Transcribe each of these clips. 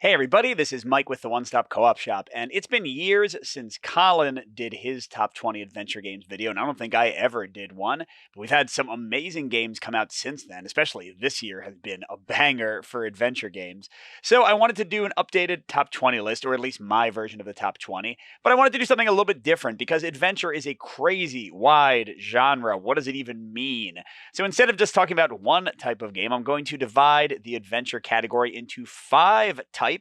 Hey everybody, this is Mike with the One Stop Co-op Shop, and it's been years since Colin did his top 20 adventure games video, and I don't think I ever did one, but we've had some amazing games come out since then, especially this year has been a banger for adventure games. So I wanted to do an updated top 20 list, or at least my version of the top 20, but I wanted to do something a little bit different because adventure is a crazy, wide genre. What does it even mean? So instead of just talking about one type of game, I'm going to divide the adventure category into 5 types.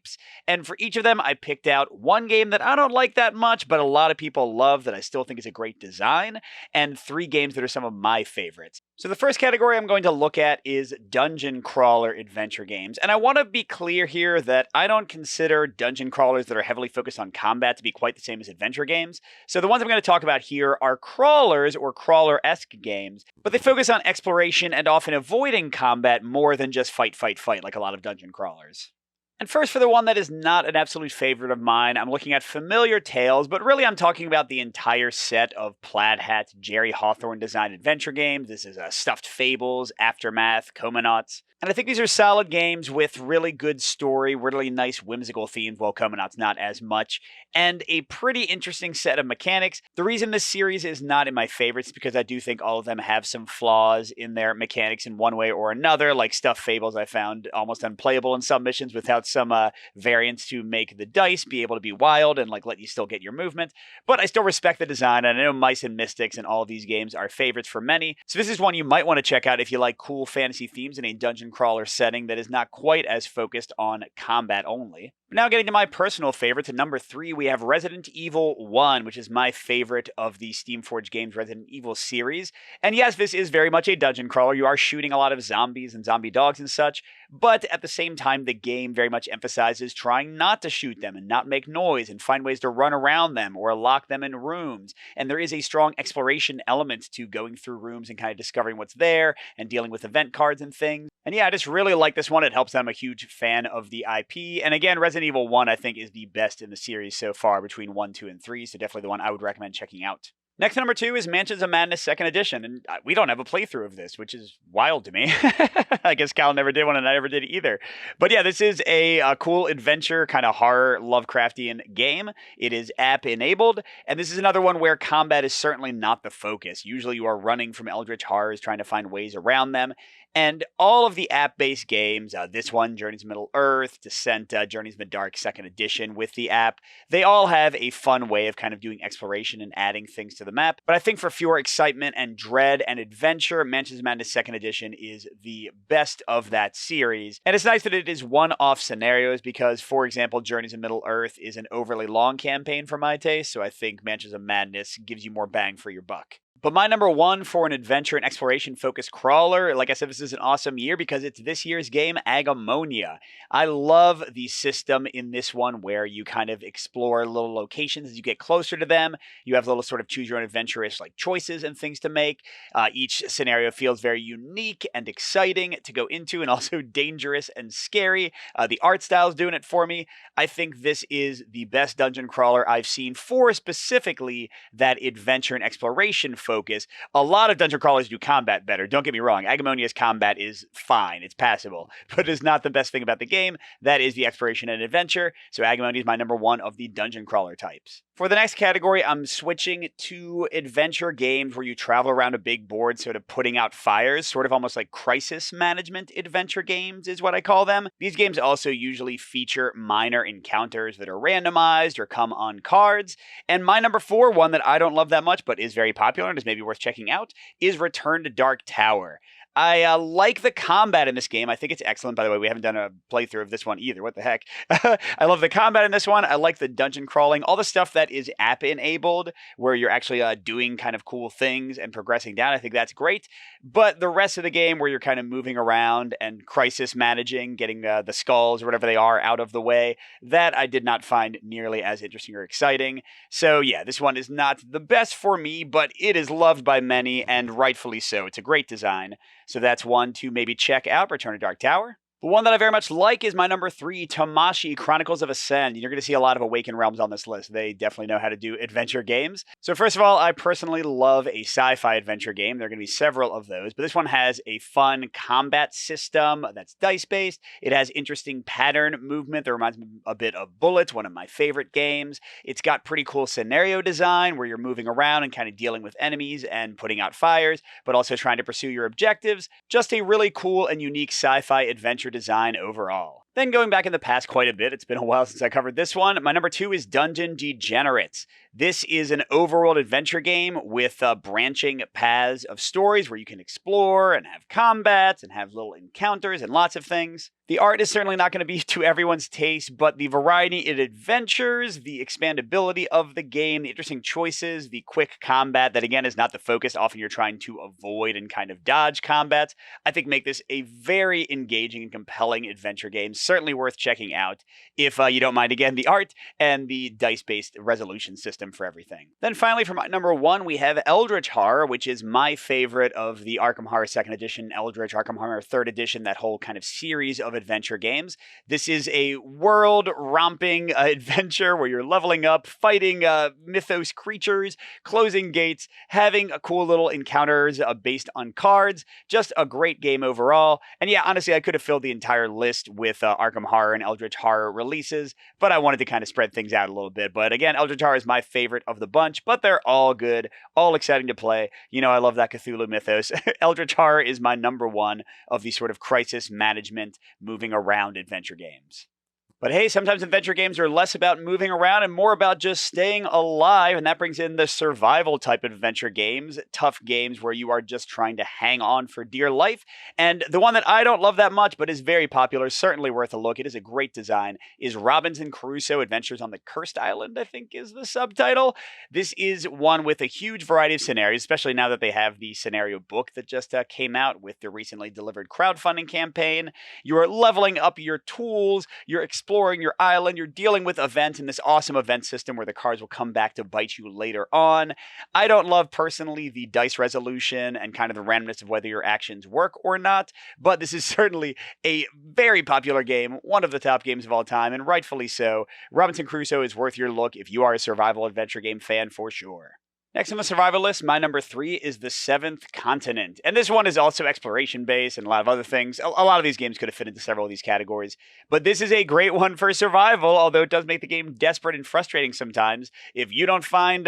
And for each of them, I picked out one game that I don't like that much, but a lot of people love that I still think is a great design, and 3 games that are some of my favorites. So the first category I'm going to look at is dungeon crawler adventure games. And I want to be clear here that I don't consider dungeon crawlers that are heavily focused on combat to be quite the same as adventure games. So the ones I'm going to talk about here are crawlers or crawler-esque games, but they focus on exploration and often avoiding combat more than just fight, fight, fight like a lot of dungeon crawlers. And first, for the one that is not an absolute favorite of mine, I'm looking at Familiar Tales, but really I'm talking about the entire set of Plaid Hat's Jerry Hawthorne designed adventure games. This is Stuffed Fables, Aftermath, Comanauts. And I think these are solid games with really good story, really nice whimsical themes, while Comanauts not as much, and a pretty interesting set of mechanics. The reason this series is not in my favorites is because I do think all of them have some flaws in their mechanics in one way or another, like Stuffed Fables I found almost unplayable in some missions without some variants to make the dice be able to be wild and let you still get your movement. But I still respect the design, and I know Mice and Mystics and all of these games are favorites for many, so this is one you might want to check out if you like cool fantasy themes in a dungeon crawler setting that is not quite as focused on combat only. But now getting to my personal favorites, at number 3 we have Resident Evil 1, which is my favorite of the Steamforged Games Resident Evil series. And yes, this is very much a dungeon crawler. You are shooting a lot of zombies and zombie dogs and such, but at the same time the game very much emphasizes trying not to shoot them and not make noise and find ways to run around them or lock them in rooms. And there is a strong exploration element to going through rooms and kind of discovering what's there and dealing with event cards and things. And yeah, I just really like this one. It helps that I'm a huge fan of the IP. And again, Resident Evil 1 I think is the best in the series so far between 1, 2, and 3, so definitely the one I would recommend checking out. Next, number 2 is Mansions of Madness 2nd Edition, and we don't have a playthrough of this, which is wild to me. I guess Cal never did one, and I never did either. But yeah, this is a cool adventure, kind of horror, Lovecraftian game. It is app-enabled, and this is another one where combat is certainly not the focus. Usually you are running from eldritch horrors, trying to find ways around them. And all of the app-based games, this one, Journeys to Middle-earth, Descent, Journeys in the Dark 2nd Edition with the app, they all have a fun way of kind of doing exploration and adding things to the map. But I think for pure excitement and dread and adventure, Mansions of Madness 2nd Edition is the best of that series. And it's nice that it is one-off scenarios because, for example, Journeys in Middle-earth is an overly long campaign for my taste, so I think Mansions of Madness gives you more bang for your buck. But my number 1 for an adventure and exploration focused crawler, like I said, this is an awesome year because it's this year's game, Agamonia. I love the system in this one where you kind of explore little locations as you get closer to them. You have little sort of choose your own adventurous choices and things to make. Each scenario feels very unique and exciting to go into and also dangerous and scary. The art style's doing it for me. I think this is the best dungeon crawler I've seen for specifically that adventure and exploration focus. A lot of dungeon crawlers do combat better. Don't get me wrong. Agamonia's combat is fine. It's passable. But it's not the best thing about the game. That is the exploration and adventure. So Agamonia is my number 1 of the dungeon crawler types. For the next category, I'm switching to adventure games where you travel around a big board sort of putting out fires, sort of almost like crisis management adventure games is what I call them. These games also usually feature minor encounters that are randomized or come on cards. And my number 4, one that I don't love that much but is very popular and is maybe worth checking out, is Return to Dark Tower. I like the combat in this game. I think it's excellent. By the way, we haven't done a playthrough of this one either. What the heck? I love the combat in this one. I like the dungeon crawling. All the stuff that is app-enabled, where you're actually doing kind of cool things and progressing down. I think that's great. But the rest of the game, where you're kind of moving around and crisis managing, getting the skulls or whatever they are out of the way, that I did not find nearly as interesting or exciting. So yeah, this one is not the best for me, but it is loved by many, and rightfully so. It's a great design. So that's one to maybe check out, Return to Dark Tower. The one that I very much like is my number 3, Tamashii Chronicles of Ascend. You're going to see a lot of Awakened Realms on this list. They definitely know how to do adventure games. So first of all, I personally love a sci-fi adventure game. There are going to be several of those, but this one has a fun combat system that's dice-based. It has interesting pattern movement that reminds me a bit of Bullets, one of my favorite games. It's got pretty cool scenario design where you're moving around and kind of dealing with enemies and putting out fires, but also trying to pursue your objectives. Just a really cool and unique sci-fi adventure design overall. Then going back in the past quite a bit, it's been a while since I covered this one. My number 2 is Dungeon Degenerates. This is an overworld adventure game with branching paths of stories where you can explore and have combats and have little encounters and lots of things. The art is certainly not going to be to everyone's taste, but the variety in adventures, the expandability of the game, the interesting choices, the quick combat that again is not the focus. Often you're trying to avoid and kind of dodge combats. I think make this a very engaging and compelling adventure game. Certainly worth checking out if you don't mind, again, the art and the dice-based resolution system for everything. Then finally, for my number 1, we have Eldritch Horror, which is my favorite of the Arkham Horror 2nd Edition, Eldritch, Arkham Horror 3rd Edition, that whole kind of series of adventure games. This is a world-romping adventure where you're leveling up, fighting mythos creatures, closing gates, having cool little encounters based on cards. Just a great game overall. And yeah, honestly, I could have filled the entire list with Arkham Horror and Eldritch Horror releases, but I wanted to kind of spread things out a little bit. But again, Eldritch Horror is my favorite of the bunch, but they're all good, all exciting to play. You know, I love that Cthulhu mythos. Eldritch Horror is my number 1 of these sort of crisis management, moving around adventure games. But hey, sometimes adventure games are less about moving around and more about just staying alive, and that brings in the survival type of adventure games, tough games where you are just trying to hang on for dear life. And the one that I don't love that much, but is very popular, certainly worth a look, it is a great design, is Robinson Crusoe Adventures on the Cursed Island, I think is the subtitle. This is one with a huge variety of scenarios, especially now that they have the scenario book that just came out with the recently delivered crowdfunding campaign. You are leveling up your tools, you're exploring your island, you're dealing with events in this awesome event system where the cards will come back to bite you later on. I don't love personally the dice resolution and kind of the randomness of whether your actions work or not, but this is certainly a very popular game, one of the top games of all time, and rightfully so. Robinson Crusoe is worth your look if you are a survival adventure game fan for sure. Next on the survival list, my number 3 is The Seventh Continent. And this one is also exploration-based and a lot of other things. A lot of these games could have fit into several of these categories. But this is a great one for survival, although it does make the game desperate and frustrating sometimes. If you don't find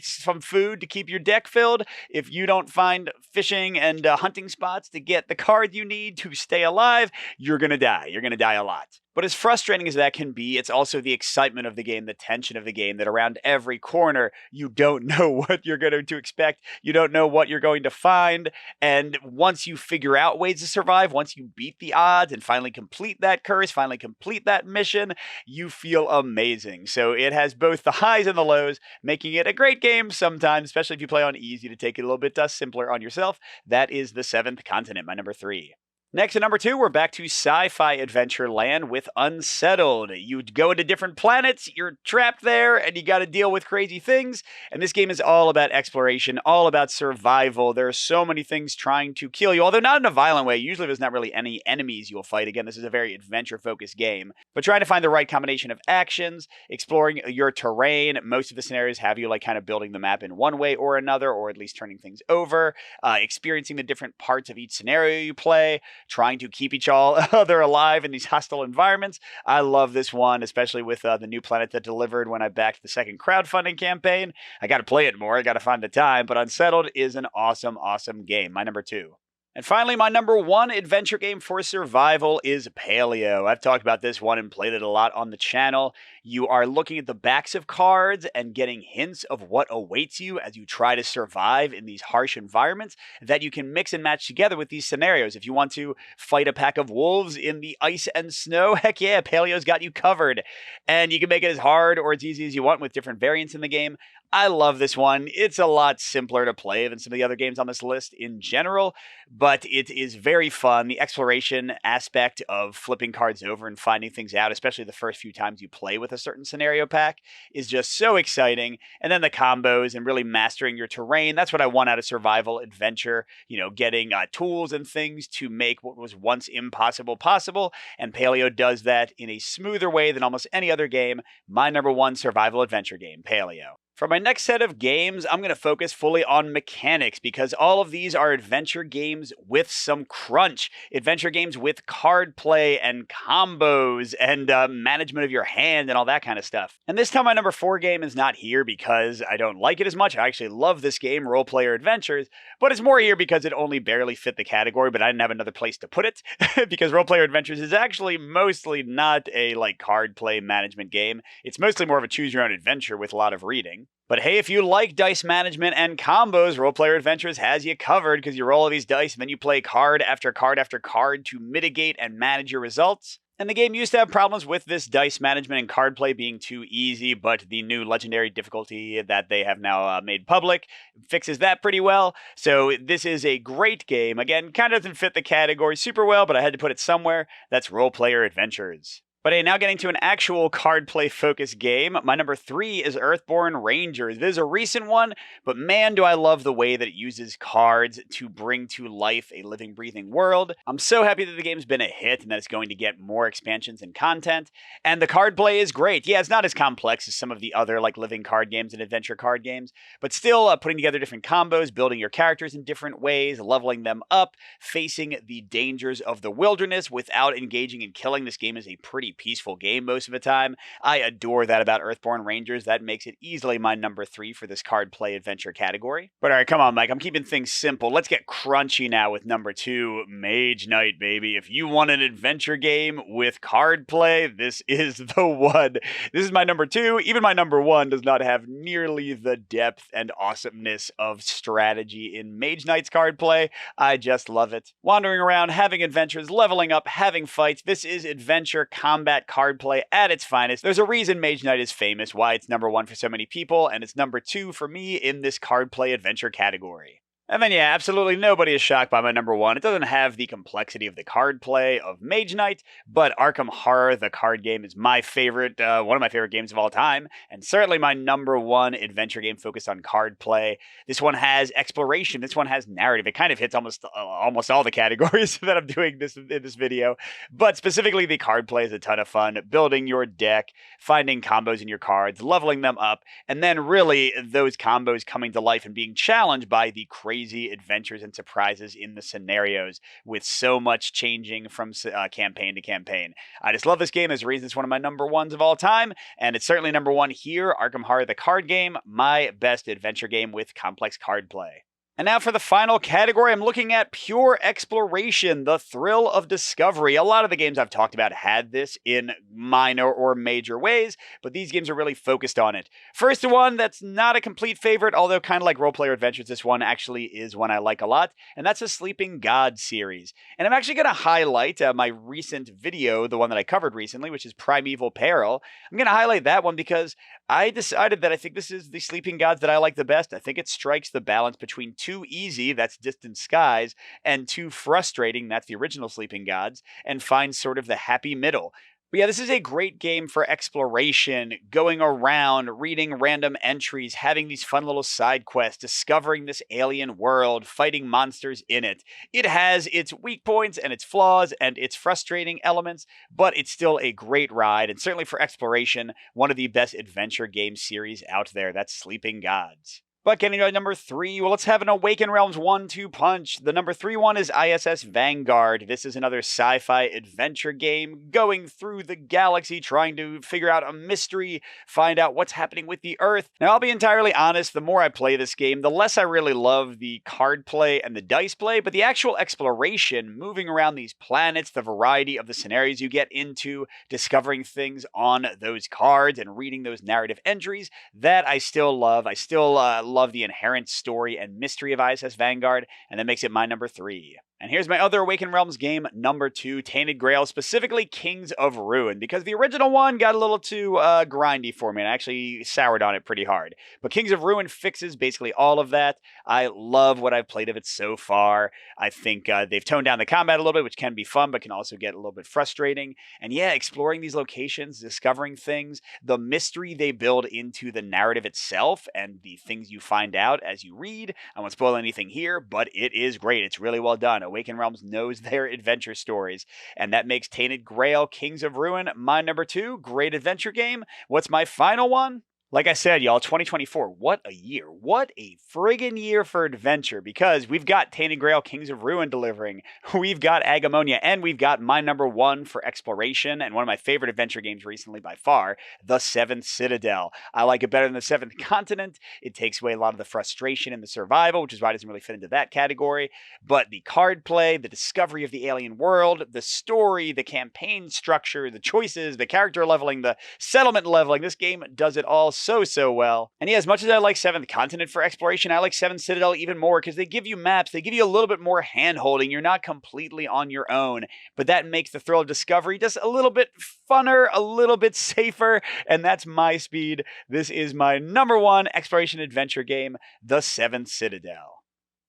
some food to keep your deck filled, if you don't find fishing and hunting spots to get the card you need to stay alive, you're going to die. You're going to die a lot. But as frustrating as that can be, it's also the excitement of the game, the tension of the game, that around every corner, you don't know what you're going to expect. You don't know what you're going to find. And once you figure out ways to survive, once you beat the odds and finally complete that curse, finally complete that mission, you feel amazing. So it has both the highs and the lows, making it a great game sometimes, especially if you play on easy, to take it a little bit simpler on yourself. That is The Seventh Continent, my number 3. Next, at number 2, we're back to sci-fi adventure land with Unsettled. You go into different planets, you're trapped there, and you got to deal with crazy things. And this game is all about exploration, all about survival. There are so many things trying to kill you, although not in a violent way. Usually there's not really any enemies you'll fight. Again, this is a very adventure-focused game. But trying to find the right combination of actions, exploring your terrain. Most of the scenarios have you like kind of building the map in one way or another, or at least turning things over, experiencing the different parts of each scenario you play, trying to keep each other alive in these hostile environments. I love this one, especially with the new planet that delivered when I backed the second crowdfunding campaign. I got to play it more. I got to find the time, but Unsettled is an awesome, awesome game. My number 2. And finally, my number 1 adventure game for survival is Paleo. I've talked about this one and played it a lot on the channel. You are looking at the backs of cards and getting hints of what awaits you as you try to survive in these harsh environments that you can mix and match together with these scenarios. If you want to fight a pack of wolves in the ice and snow, heck yeah, Paleo's got you covered. And you can make it as hard or as easy as you want with different variants in the game. I love this one. It's a lot simpler to play than some of the other games on this list in general, but it is very fun. The exploration aspect of flipping cards over and finding things out, especially the first few times you play with a certain scenario pack, is just so exciting. And then the combos and really mastering your terrain. That's what I want out of survival adventure. Getting tools and things to make what was once impossible possible. And Paleo does that in a smoother way than almost any other game. My number one survival adventure game, Paleo. For my next set of games, I'm going to focus fully on mechanics because all of these are adventure games with some crunch. Adventure games with card play and combos and management of your hand and all that kind of stuff. And this time my number 4 game is not here because I don't like it as much. I actually love this game, Role Player Adventures, but it's more here because it only barely fit the category, but I didn't have another place to put it because Role Player Adventures is actually mostly not a card play management game. It's mostly more of a choose your own adventure with a lot of reading. But hey, if you like dice management and combos, Role Player Adventures has you covered because you roll all these dice and then you play card after card after card to mitigate and manage your results. And the game used to have problems with this dice management and card play being too easy, but the new legendary difficulty that they have now made public fixes that pretty well. So this is a great game. Again, kind of doesn't fit the category super well, but I had to put it somewhere. That's Role Player Adventures. But hey, now getting to an actual card play focused game, my number 3 is Earthborn Rangers. This is a recent one, but man, do I love the way that it uses cards to bring to life a living, breathing world. I'm so happy that the game's been a hit and that it's going to get more expansions and content. And the card play is great. Yeah, it's not as complex as some of the other living card games and adventure card games, but still putting together different combos, building your characters in different ways, leveling them up, facing the dangers of the wilderness without engaging in killing. This game is a pretty peaceful game most of the time. I adore that about Earthborn Rangers. That makes it easily my number 3 for this card play adventure category. But all right, come on, Mike. I'm keeping things simple. Let's get crunchy now with number 2, Mage Knight, baby. If you want an adventure game with card play, this is the one. This is my number 2. Even my number 1 does not have nearly the depth and awesomeness of strategy in Mage Knight's card play. I just love it. Wandering around, having adventures, leveling up, having fights. This is adventure combat card play at its finest. There's a reason Mage Knight is famous, why it's number 1 for so many people, and it's number 2 for me in this card play adventure category. And then, yeah, absolutely nobody is shocked by my number 1. It doesn't have the complexity of the card play of Mage Knight, but Arkham Horror, the card game, is my favorite, one of my favorite games of all time, and certainly my number 1 adventure game focused on card play. This one has exploration. This one has narrative. It kind of hits almost all the categories that I'm doing in this video, but specifically the card play is a ton of fun. Building your deck, finding combos in your cards, leveling them up, and then really those combos coming to life and being challenged by the crazy adventures and surprises in the scenarios with so much changing from campaign to campaign. I just love this game. As a reason, it's one of my number 1s of all time, and it's certainly number 1 here, Arkham Horror the card game, my best adventure game with complex card play. And now for the final category, I'm looking at pure exploration, the thrill of discovery. A lot of the games I've talked about had this in minor or major ways, but these games are really focused on it. First one that's not a complete favorite, although kind of like Role Player Adventures, this one actually is one I like a lot, and that's the Sleeping God series. And I'm actually going to highlight my recent video, the one that I covered recently, which is Primeval Peril. I'm going to highlight that one because I decided that I think this is the Sleeping Gods that I like the best. I think it strikes the balance between too easy, that's Distant Skies, and too frustrating, that's the original Sleeping Gods, and finds sort of the happy middle. But yeah, this is a great game for exploration, going around, reading random entries, having these fun little side quests, discovering this alien world, fighting monsters in it. It has its weak points and its flaws and its frustrating elements, but it's still a great ride, and certainly for exploration, one of the best adventure game series out there. That's Sleeping Gods. But getting to number 3, well, let's have an Awaken Realms 1-2 punch. The number 3 one is ISS Vanguard. This is another sci-fi adventure game going through the galaxy, trying to figure out a mystery, find out what's happening with the Earth. Now, I'll be entirely honest, the more I play this game, the less I really love the card play and the dice play, but the actual exploration, moving around these planets, the variety of the scenarios you get into, discovering things on those cards and reading those narrative entries, that I still love. I still love the inherent story and mystery of ISS Vanguard, and that makes it my number 3. And here's my other Awakened Realms game, number 2, Tainted Grail, specifically Kings of Ruin, because the original one got a little too grindy for me, and I actually soured on it pretty hard. But Kings of Ruin fixes basically all of that. I love what I've played of it so far. I think they've toned down the combat a little bit, which can be fun, but can also get a little bit frustrating. And yeah, exploring these locations, discovering things, the mystery they build into the narrative itself, and the things you find out as you read. I won't spoil anything here, but it is great. It's really well done. Awakened Realms knows their adventure stories, and that makes Tainted Grail Kings of Ruin my number 2. Great adventure game. What's my final one? Like I said, y'all, 2024, what a year. What a friggin' year for adventure, because we've got Tainted Grail Kings of Ruin delivering, we've got Agamonia, and we've got my number 1 for exploration, and one of my favorite adventure games recently by far, The Seventh Citadel. I like it better than The Seventh Continent. It takes away a lot of the frustration and the survival, which is why it doesn't really fit into that category. But the card play, the discovery of the alien world, the story, the campaign structure, the choices, the character leveling, the settlement leveling, this game does it all so well. And yeah, as much as I like Seventh Continent for exploration, I like Seventh Citadel even more because they give you maps, they give you a little bit more hand-holding. You're not completely on your own, but that makes the thrill of discovery just a little bit funner, a little bit safer, and that's my speed. This is my number 1 exploration adventure game, The Seventh Citadel.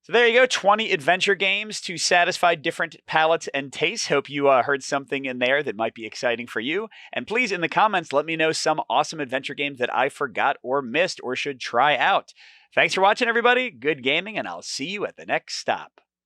So there you go, 20 adventure games to satisfy different palates and tastes. Hope you heard something in there that might be exciting for you. And please, in the comments, let me know some awesome adventure games that I forgot or missed or should try out. Thanks for watching, everybody. Good gaming, and I'll see you at the next stop.